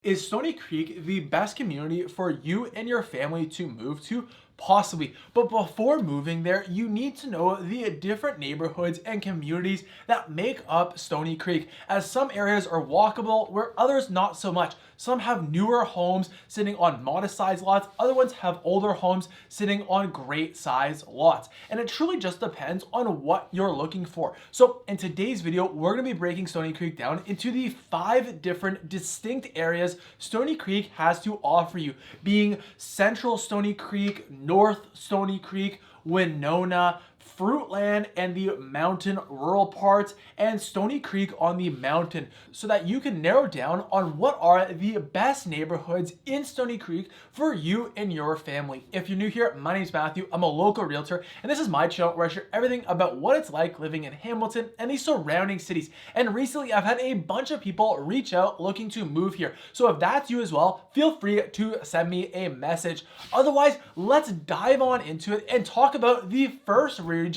Is Stoney Creek the best community for you and your family to move to? Possibly. But before moving there, you need to know the different neighborhoods and communities that make up Stoney Creek, as some areas are walkable where others not so much. Some have newer homes sitting on modest sized lots, other ones have older homes sitting on great sized lots. And it truly just depends on what you're looking for. So in today's video, we're going to be breaking Stoney Creek down into the 5 different distinct areas Stoney Creek has to offer you, being Central Stoney Creek, North Stoney Creek, Winona, Fruitland, and the mountain rural parts, and Stoney Creek on the mountain, so that you can narrow down on what are the best neighborhoods in Stoney Creek for you and your family. If you're new here, my name is Matthew. I'm a local realtor, and this is my channel where I share everything about what it's like living in Hamilton and the surrounding cities. And recently, I've had a bunch of people reach out looking to move here. So if that's you as well, feel free to send me a message. Otherwise, let's dive on into it and talk about the first region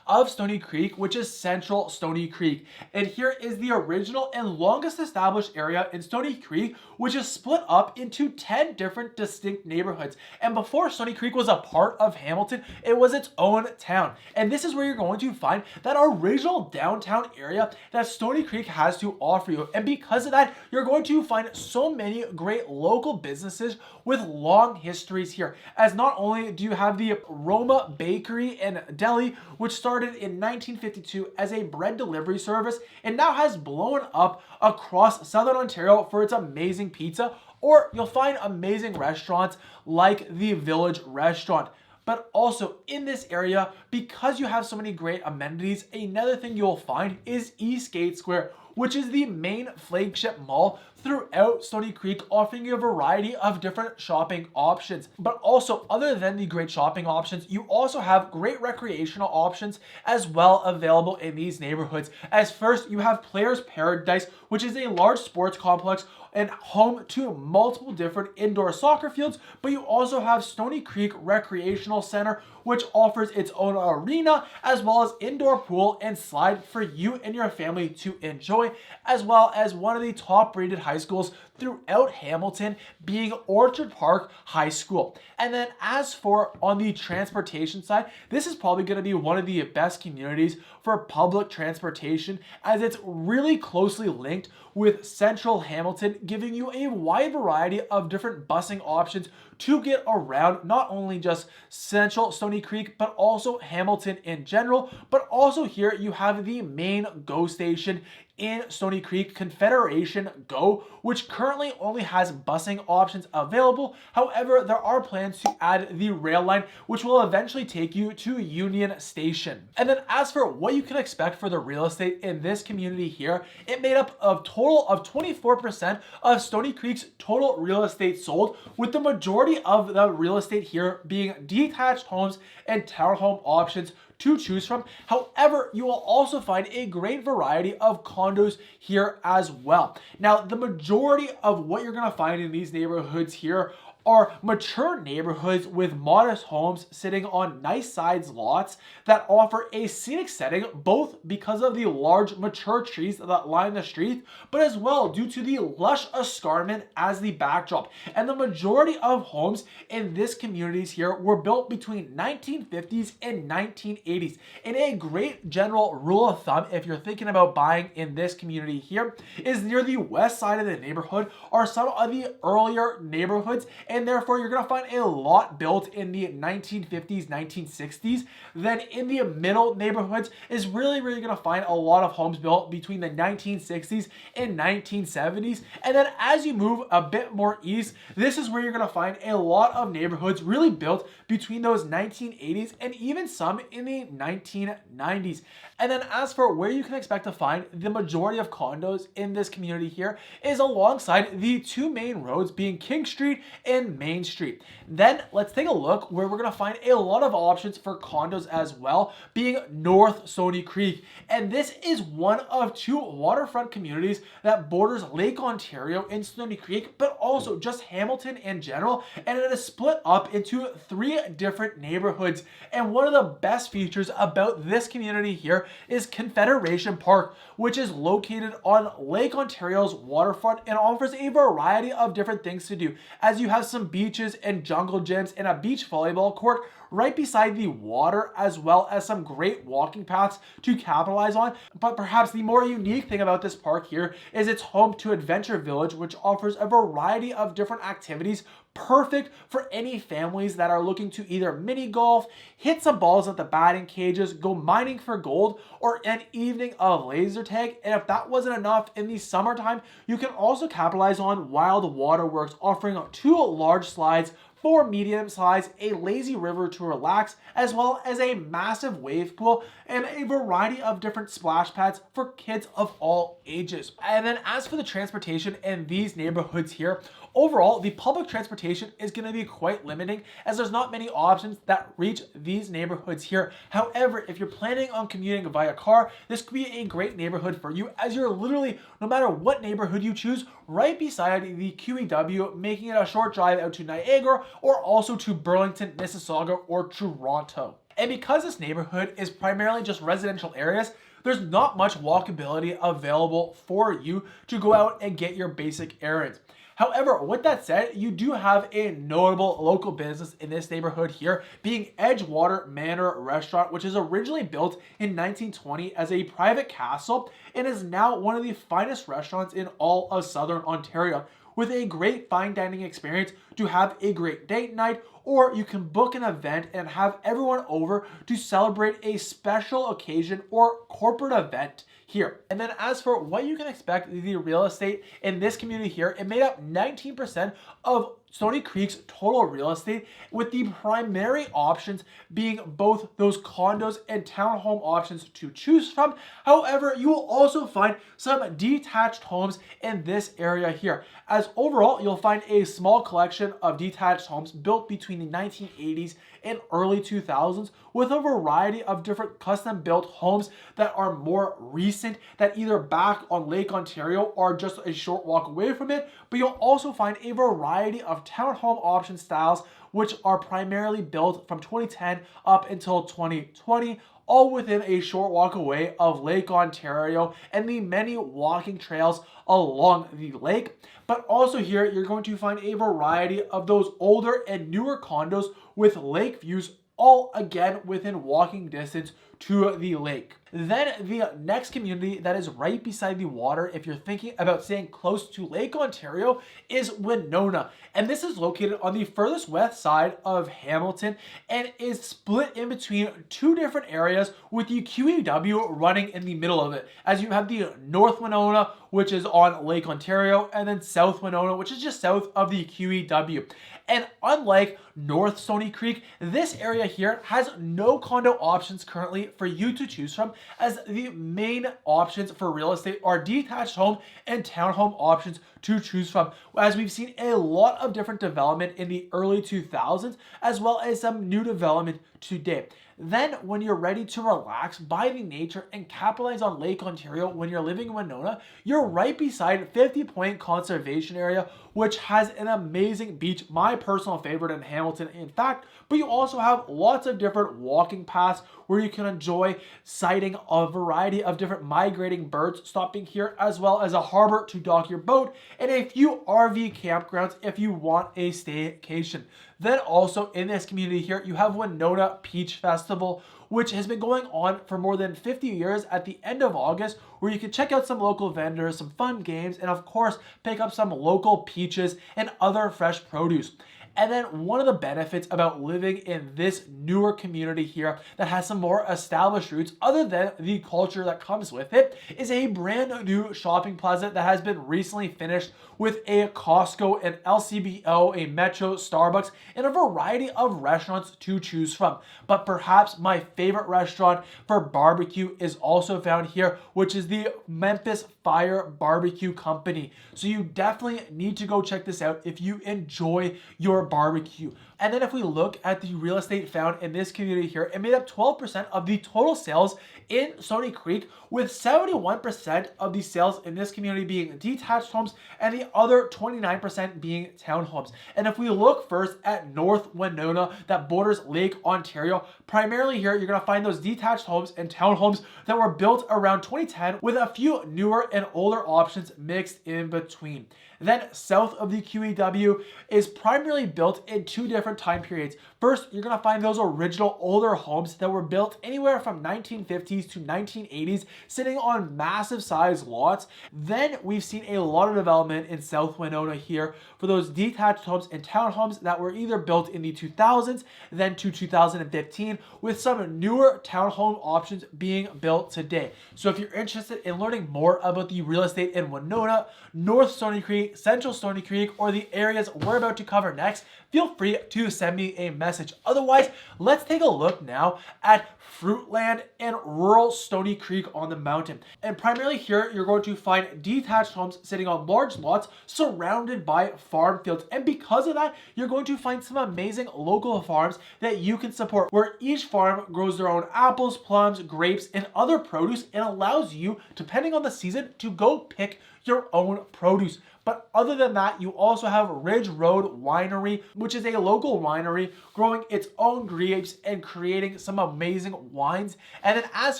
of Stoney Creek, which is Central Stoney Creek. And here is the original and longest established area in Stoney Creek, which is split up into 10 different distinct neighborhoods. And before Stoney Creek was a part of Hamilton, it was its own town. And this is where you're going to find that original downtown area that Stoney Creek has to offer you. And because of that, you're going to find so many great local businesses with long histories here. As not only do you have the Roma Bakery and Deli, which started in 1952 as a bread delivery service and now has blown up across Southern Ontario for its amazing pizza, or you'll find amazing restaurants like the Village Restaurant. But also in this area, because you have so many great amenities, another thing you'll find is Eastgate Square, which is the main flagship mall throughout Stoney Creek, offering you a variety of different shopping options. But also, other than the great shopping options, you also have great recreational options as well available in these neighborhoods. As first, you have Players Paradise, which is a large sports complex and home to multiple different indoor soccer fields, but you also have Stoney Creek Recreational Center, which offers its own arena as well as indoor pool and slide for you and your family to enjoy, as well as one of the top rated high schools throughout Hamilton, being Orchard Park High School. And then as for on the transportation side, this is probably going to be one of the best communities for public transportation, as it's really closely linked with Central Hamilton, giving you a wide variety of different busing options to get around not only just Central Stoney Creek, but also Hamilton in general. But also here you have the main GO station in Stoney Creek, Confederation GO, which currently only has busing options available. However, there are plans to add the rail line, which will eventually take you to Union Station. And then as for what you can expect for the real estate in this community here, it made up a total of 24% of Stoney Creek's total real estate sold, with the majority of the real estate here being detached homes and townhome options to choose from. However, you will also find a great variety of condos here as well. Now, the majority of what you're going to find in these neighborhoods here are mature neighborhoods with modest homes sitting on nice sized lots that offer a scenic setting, both because of the large mature trees that line the street, but as well due to the lush escarpment as the backdrop. And the majority of homes in this communities here were built between 1950s and 1980s. And a great general rule of thumb, if you're thinking about buying in this community here, is near the west side of the neighborhood are some of the earlier neighborhoods, and therefore you're going to find a lot built in the 1950s, 1960s. Then in the middle neighborhoods is really going to find a lot of homes built between the 1960s and 1970s. And then as you move a bit more east, this is where you're going to find a lot of neighborhoods really built between those 1980s and even some in the 1990s. And then as for where you can expect to find the majority of condos in this community here is alongside the 2 main roads, being King Street and in Main Street. Then let's take a look where we're going to find a lot of options for condos as well, being North Stoney Creek. And this is one of 2 waterfront communities that borders Lake Ontario and Stoney Creek, but also just Hamilton in general. And it is split up into 3 different neighborhoods. And one of the best features about this community here is Confederation Park, which is located on Lake Ontario's waterfront and offers a variety of different things to do, as you have some beaches and jungle gyms and a beach volleyball court right beside the water, as well as some great walking paths to capitalize on. But perhaps the more unique thing about this park here is it's home to Adventure Village, which offers a variety of different activities perfect for any families that are looking to either mini golf, hit some balls at the batting cages, go mining for gold, or an evening of laser tag. And if that wasn't enough, in the summertime, you can also capitalize on Wild Waterworks, offering 2 large slides, 4 medium size, a lazy river to relax, as well as a massive wave pool and a variety of different splash pads for kids of all ages. And then as for the transportation in these neighborhoods here, overall, the public transportation is going to be quite limiting, as there's not many options that reach these neighborhoods here. However, if you're planning on commuting via car, this could be a great neighborhood for you, as you're literally, no matter what neighborhood you choose, right beside the QEW, making it a short drive out to Niagara or also to Burlington, Mississauga, or Toronto. And because this neighborhood is primarily just residential areas, there's not much walkability available for you to go out and get your basic errands. However, with that said, you do have a notable local business in this neighborhood here, being Edgewater Manor Restaurant, which is originally built in 1920 as a private castle and is now one of the finest restaurants in all of Southern Ontario, with a great fine dining experience to have a great date night, or you can book an event and have everyone over to celebrate a special occasion or corporate event here. And then as for what you can expect the real estate in this community here, it made up 19% of Stoney Creek's total real estate, with the primary options being both those condos and townhome options to choose from. However, you will also find some detached homes in this area here, as overall you'll find a small collection of detached homes built between the 1980s and early 2000s, with a variety of different custom built homes that are more recent, that either back on Lake Ontario or just a short walk away from it. But you'll also find a variety of townhome option styles, which are primarily built from 2010 up until 2020, all within a short walk away of Lake Ontario and the many walking trails along the lake. But also here, you're going to find a variety of those older and newer condos with lake views, all again within walking distance to the lake. Then the next community that is right beside the water, if you're thinking about staying close to Lake Ontario, is Winona. And this is located on the furthest west side of Hamilton and is split in between 2 different areas, with the QEW running in the middle of it, as you have the North Winona, which is on Lake Ontario, and then South Winona, which is just south of the QEW. And unlike North Stoney Creek, this area here has no condo options currently for you to choose from, as the main options for real estate are detached home and townhome options to choose from, as we've seen a lot of different development in the early 2000s, as well as some new development today. Then when you're ready to relax by the nature and capitalize on Lake Ontario when you're living in Winona, you're right beside 50 Point Conservation Area, which has an amazing beach, my personal favorite in Hamilton, in fact. But you also have lots of different walking paths where you can enjoy sighting a variety of different migrating birds stopping here, as well as a harbor to dock your boat, and a few RV campgrounds if you want a staycation. Then also in this community here, you have Winona Peach Festival, which has been going on for more than 50 years at the end of August, where you can check out some local vendors, some fun games, and of course, pick up some local peaches and other fresh produce. And then one of the benefits about living in this newer community here that has some more established roots, other than the culture that comes with it, is a brand new shopping plaza that has been recently finished with a Costco, an LCBO, a Metro, Starbucks, and a variety of restaurants to choose from. But perhaps my favorite restaurant for barbecue is also found here, which is the Memphis Fire Barbecue Company. So you definitely need to go check this out if you enjoy your barbecue. And then if we look at the real estate found in this community here, it made up 12% of the total sales in Stoney Creek, with 71% of the sales in this community being detached homes and the other 29% being townhomes. And if we look first at North Winona that borders Lake Ontario, primarily here you're going to find those detached homes and townhomes that were built around 2010 with a few newer and older options mixed in between. Then south of the QEW is primarily built in two different time periods. First, you're going to find those original older homes that were built anywhere from 1950s to 1980s, sitting on massive sized lots. Then we've seen a lot of development in South Winona here for those detached homes and townhomes that were either built in the 2000s, then to 2015, with some newer townhome options being built today. So if you're interested in learning more about the real estate in Winona, North Stoney Creek, Central Stoney Creek, or the areas we're about to cover next, feel free to send me a message. Otherwise, let's take a look now at Fruitland in rural Stoney Creek on the mountain. And primarily here, you're going to find detached homes sitting on large lots surrounded by farm fields. And because of that, you're going to find some amazing local farms that you can support, where each farm grows their own apples, plums, grapes, and other produce, and allows you, depending on the season, to go pick your own produce. But other than that, you also have Ridge Road Winery, which is a local winery growing its own grapes and creating some amazing wines. And then as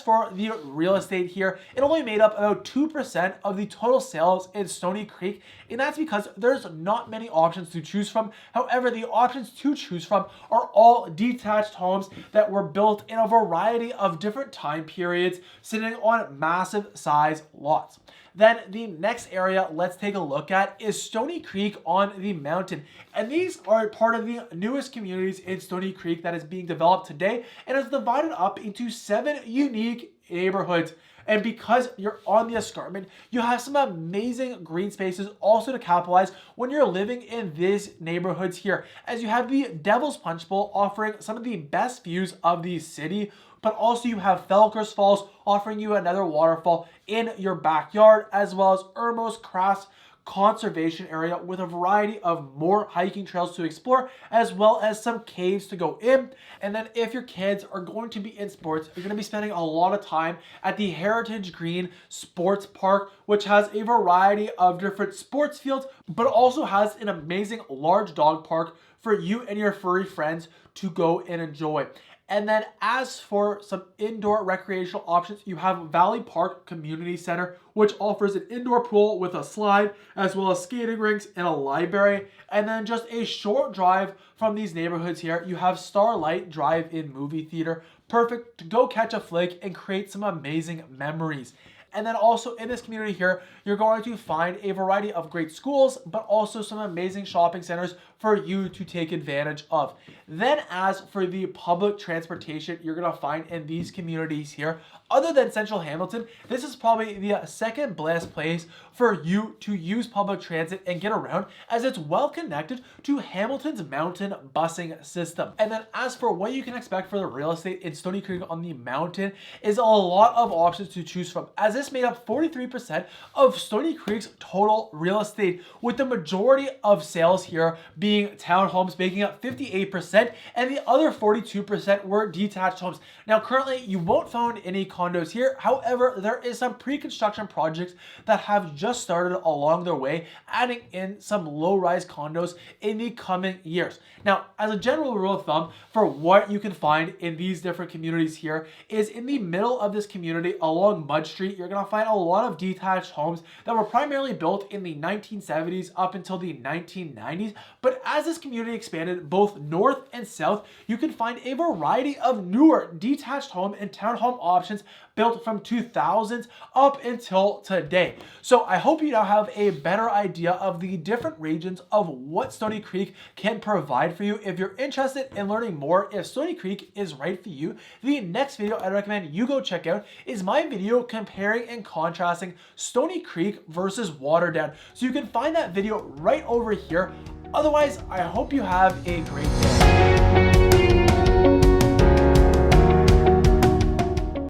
for the real estate here, it only made up about 2% of the total sales in Stoney Creek. And that's because there's not many options to choose from. However, the options to choose from are all detached homes that were built in a variety of different time periods, sitting on massive size lots. Then the next area let's take a look at is Stoney Creek on the mountain. And these are part of the newest communities in Stoney Creek that is being developed today, and is divided up into 7 unique neighborhoods. And because you're on the escarpment, you have some amazing green spaces also to capitalize when you're living in these neighborhoods here, as you have the Devil's Punch Bowl offering some of the best views of the city, but also you have Felkers Falls offering you another waterfall in your backyard, as well as Irmos Crafts Conservation Area with a variety of more hiking trails to explore, as well as some caves to go in. And then if your kids are going to be in sports, you're going to be spending a lot of time at the Heritage Green Sports Park, which has a variety of different sports fields, but also has an amazing large dog park for you and your furry friends to go and enjoy. And then as for some indoor recreational options, you have Valley Park Community Center, which offers an indoor pool with a slide, as well as skating rinks and a library. And then just a short drive from these neighborhoods here, you have Starlight Drive-In Movie Theater, perfect to go catch a flick and create some amazing memories. And then also in this community here, you're going to find a variety of great schools, but also some amazing shopping centers for you to take advantage of. Then as for the public transportation you're going to find in these communities here, other than Central Hamilton, this is probably the second best place for you to use public transit and get around, as it's well connected to Hamilton's mountain busing system. And then as for what you can expect for the real estate in Stoney Creek on the mountain, is a lot of options to choose from, as this made up 43% of Stoney Creek's total real estate, with the majority of sales here being townhomes, making up 58%, and the other 42% were detached homes. Now currently you won't find any condos here. However, there is some pre-construction projects that have just started along their way, adding in some low-rise condos in the coming years. Now, as a general rule of thumb for what you can find in these different communities here, is in the middle of this community along Mud Street, you're going to find a lot of detached homes that were primarily built in the 1970s up until the 1990s. But as this community expanded both north and south, you can find a variety of newer detached home and townhome options built from 2000s up until today. So I hope you now have a better idea of the different regions of what Stoney Creek can provide for you. If you're interested in learning more if Stoney Creek is right for you, the next video I'd recommend you go check out is my video comparing and contrasting Stoney Creek versus Waterdown. So you can find that video right over here. Otherwise, I hope you have a great day.